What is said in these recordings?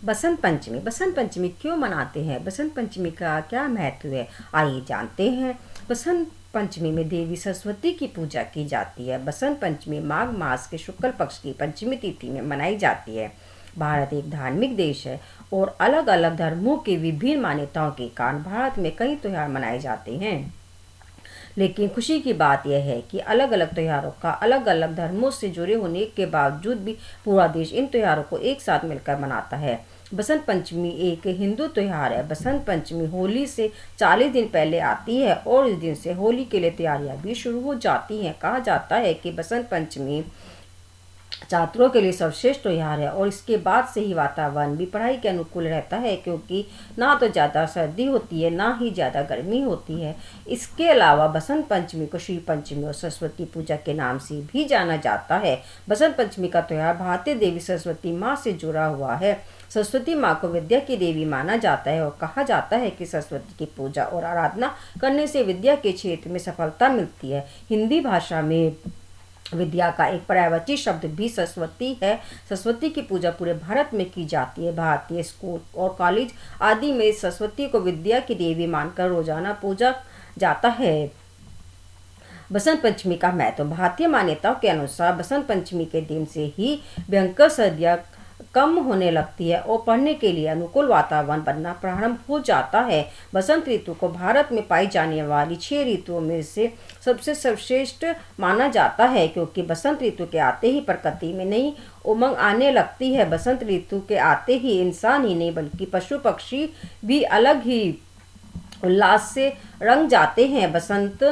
बसंत पंचमी क्यों मनाते हैं? बसंत पंचमी का क्या महत्व है? आइए जानते हैं। बसंत पंचमी में देवी सरस्वती की पूजा की जाती है। बसंत पंचमी माघ मास के शुक्ल पक्ष की पंचमी तिथि में मनाई जाती है। भारत एक धार्मिक देश है और अलग अलग धर्मों की विभिन्न मान्यताओं के कारण भारत में कई त्योहार मनाए जाते हैं। लेकिन खुशी की बात यह है कि अलग अलग त्योहारों का अलग अलग धर्मों से जुड़े होने के बावजूद भी पूरा देश इन त्योहारों को एक साथ मिलकर मनाता है। बसंत पंचमी एक हिंदू त्योहार है। बसंत पंचमी होली से 40 दिन पहले आती है और इस दिन से होली के लिए तैयारियां भी शुरू हो जाती हैं। कहा जाता है कि बसंत पंचमी छात्रों के लिए सर्वश्रेष्ठ त्योहार है और इसके बाद से ही वातावरण भी पढ़ाई के अनुकूल रहता है, क्योंकि ना तो ज़्यादा सर्दी होती है ना ही ज़्यादा गर्मी होती है। इसके अलावा बसंत पंचमी को श्री पंचमी और सरस्वती पूजा के नाम से भी जाना जाता है। बसंत पंचमी का त्यौहार भारतीय देवी सरस्वती माँ से जुड़ा हुआ है। सरस्वती माँ को विद्या की देवी माना जाता है और कहा जाता है कि सरस्वती की पूजा और आराधना करने से विद्या के क्षेत्र में सफलता मिलती है। हिंदी भाषा में विद्या का एक पर्यायवाची शब्द भी सरस्वती है। सरस्वती की पूजा पूरे भारत में की जाती है। भारतीय स्कूल और कॉलेज आदि में सरस्वती को विद्या की देवी मानकर रोजाना पूजा जाता है। बसंत पंचमी का महत्व। भारतीय मान्यताओं के अनुसार बसंत पंचमी के दिन से ही भयंकर सर्दियाँ कम होने लगती है और पढ़ने के लिए अनुकूल वातावरण बनना प्रारंभ हो जाता है। बसंत ऋतु को भारत में पाई जाने वाली 6 ऋतुओं में से सबसे सर्वश्रेष्ठ माना जाता है, क्योंकि बसंत ऋतु के आते ही प्रकृति में नई उमंग आने लगती है। बसंत ऋतु के आते ही इंसान ही नहीं बल्कि पशु पक्षी भी अलग ही उल्लास से रंग जाते हैं। बसंत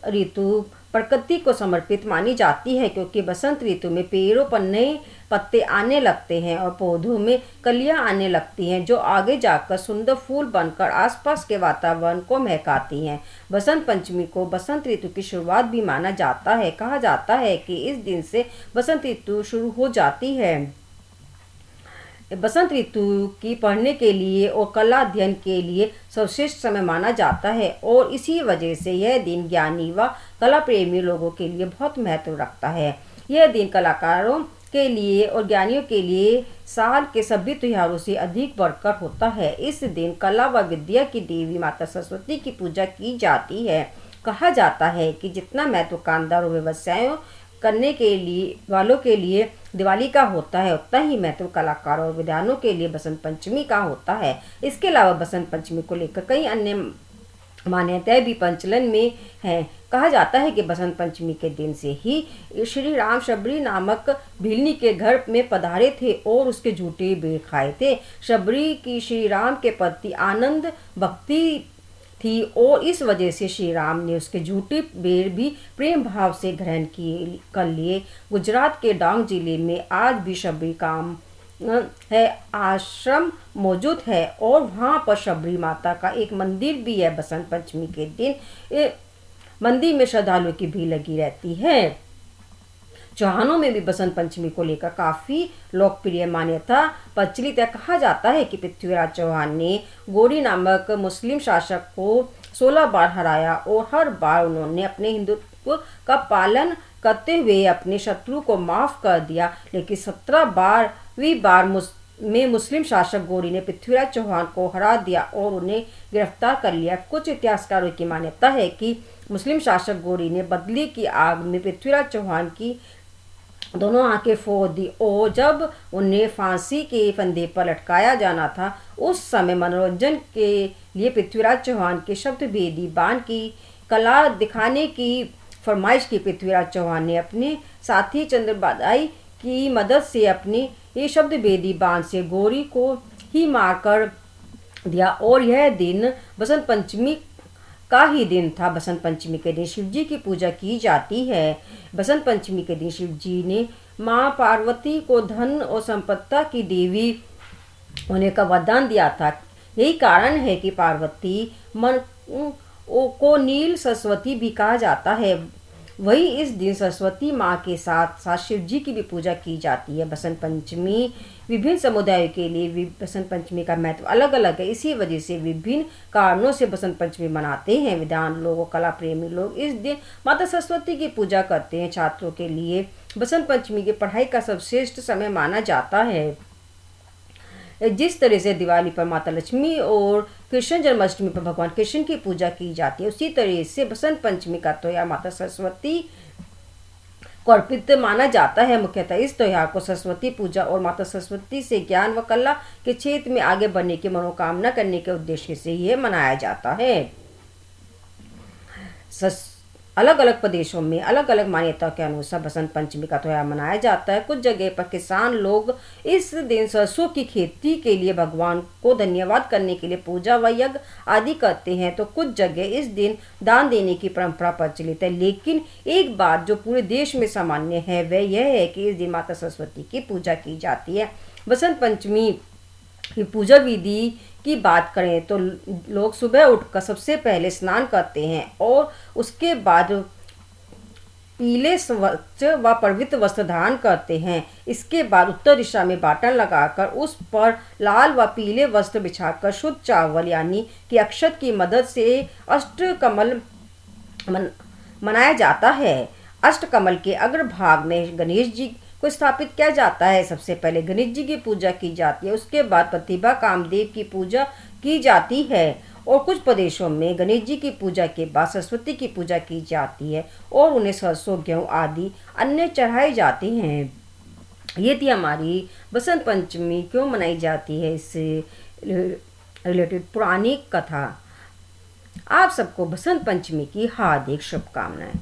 ऋतु प्रकृति को समर्पित मानी जाती है, क्योंकि बसंत ऋतु में पेड़ों पर नए पत्ते आने लगते हैं और पौधों में कलियां आने लगती हैं, जो आगे जाकर सुंदर फूल बनकर आसपास के वातावरण को महकाती हैं। बसंत पंचमी को बसंत ऋतु की शुरुआत भी माना जाता है। कहा जाता है कि इस दिन से बसंत ऋतु शुरू हो जाती है। बसंत ऋतु की पढ़ने के लिए और कला अध्ययन के लिए सर्वश्रेष्ठ समय माना जाता है और इसी वजह से यह दिन ज्ञानी व कला प्रेमी लोगों के लिए बहुत महत्व रखता है। यह दिन कलाकारों के लिए और ज्ञानियों के लिए साल के सभी त्योहारों से अधिक बढ़कर होता है। इस दिन कला व विद्या की देवी माता सरस्वती की पूजा की जाती है। कहा जाता है कि जितना महत्व कामदार और व्यवसायों करने के लिए वालों के लिए दिवाली का होता है, उतना ही महत्व कलाकारों और विद्वानों के लिए बसंत पंचमी का होता है। इसके अलावा बसंत पंचमी को लेकर कई अन्य मान्यताएं भी प्रचलन में हैं। कहा जाता है कि बसंत पंचमी के दिन से ही श्री राम शबरी नामक भिलनी के घर में पधारे थे और उसके झूठे बेर खाए थे। शबरी की श्री राम के प्रति आनंद भक्ति थी और इस वजह से श्री राम ने उसके झूठे बेर भी प्रेम भाव से ग्रहण कर लिए। गुजरात के डांग जिले में आज भी शबरी काम है आश्रम मौजूद है और वहाँ पर शबरी माता का एक मंदिर भी है। बसंत पंचमी के दिन मंदिर में श्रद्धालुओं की भीड़ लगी रहती है। चौहानों में भी बसंत पंचमी को लेकर काफी लोकप्रिय मान्यता प्रचलित है। कहा जाता है कि पृथ्वीराज चौहान ने गौरी नामक मुस्लिम शासक को 16 बार हराया और हर बार उन्होंने अपने हिंदुत्व का पालन करते हुए अपने शत्रु को माफ कर दिया, लेकिन 17वीं बार में मुस्लिम शासक गौरी ने पृथ्वीराज चौहान को हरा दिया और उन्हें गिरफ्तार कर लिया। कुछ इतिहासकारों की मान्यता है कि मुस्लिम शासक गौरी ने बदले की आग में पृथ्वीराज चौहान की दोनों आंखें फोड़ दी और जब उन्हें फांसी के फंदे पर लटकाया जाना था, उस समय मनोरंजन के लिए पृथ्वीराज चौहान के शब्द भेदी बाण की कला दिखाने की फरमाइश की। पृथ्वीराज चौहान ने अपने साथी चंद्रबादाई की मदद से अपने ये शब्द भेदी बाण से गौरी को ही मार कर दिया और यह दिन बसंत पंचमी का ही दिन था। बसंत पंचमी के दिन शिव जी की पूजा की जाती है। बसंत पंचमी के दिन शिव जी ने माँ पार्वती को धन और संपत्ति की देवी होने का वरदान दिया था। यही कारण है कि पार्वती मन को नील सरस्वती भी कहा जाता है। वही इस दिन सरस्वती माँ के साथ साथ शिव जी की भी पूजा की जाती है। बसंत पंचमी विभिन्न समुदायों के लिए बसंत पंचमी का महत्व अलग अलग है। इसी वजह से विभिन्न कारणों से बसंत पंचमी मनाते हैं। विद्वान लोग और कला प्रेमी लोग इस दिन माता सरस्वती की पूजा करते हैं। छात्रों के लिए बसंत पंचमी की पढ़ाई का सर्वश्रेष्ठ समय माना जाता है। जिस तरह से दिवाली पर माता लक्ष्मी और कृष्ण जन्माष्टमी पर भगवान कृष्ण की पूजा की जाती है, उसी तरह से बसंत पंचमी का त्योहार माता सरस्वती को अर्पित माना जाता है। मुख्यतः इस त्योहार को सरस्वती पूजा और माता सरस्वती से ज्ञान व कला के क्षेत्र में आगे बढ़ने की मनोकामना करने के उद्देश्य से यह मनाया जाता है। अलग अलग प्रदेशों में अलग अलग मान्यताओं के अनुसार बसंत पंचमी का त्योहार मनाया जाता है। कुछ जगह पर किसान लोग इस दिन सरसों की खेती के लिए भगवान को धन्यवाद करने के लिए पूजा व यज्ञ आदि करते हैं, तो कुछ जगह इस दिन दान देने की परंपरा प्रचलित है। लेकिन एक बात जो पूरे देश में सामान्य है वह यह है कि इस दिन माता सरस्वती की पूजा की जाती है। बसंत पंचमी की पूजा विधि की बात करें तो लोग सुबह उठकर सबसे पहले स्नान करते हैं और उसके बाद पीले स्वच्छ व पवित्र वस्त्र धारण करते हैं। इसके बाद उत्तर दिशा में बाटन लगाकर उस पर लाल व पीले वस्त्र बिछाकर शुद्ध चावल यानी कि अक्षत की मदद से अष्टकमल मनाया जाता है। अष्टकमल के अग्रभाग में गणेश जी को स्थापित किया जाता है। सबसे पहले गणेश जी की पूजा की जाती है, उसके बाद प्रतिभा कामदेव की पूजा की जाती है और कुछ प्रदेशों में गणेश जी की पूजा के बाद सरस्वती की पूजा की जाती है और उन्हें सरसों गेहूँ आदि अन्य चढ़ाए जाते हैं। ये थी हमारी बसंत पंचमी क्यों मनाई जाती है इससे रिलेटेड पुरानी कथा। आप सबको बसंत पंचमी की हार्दिक शुभकामनाएं।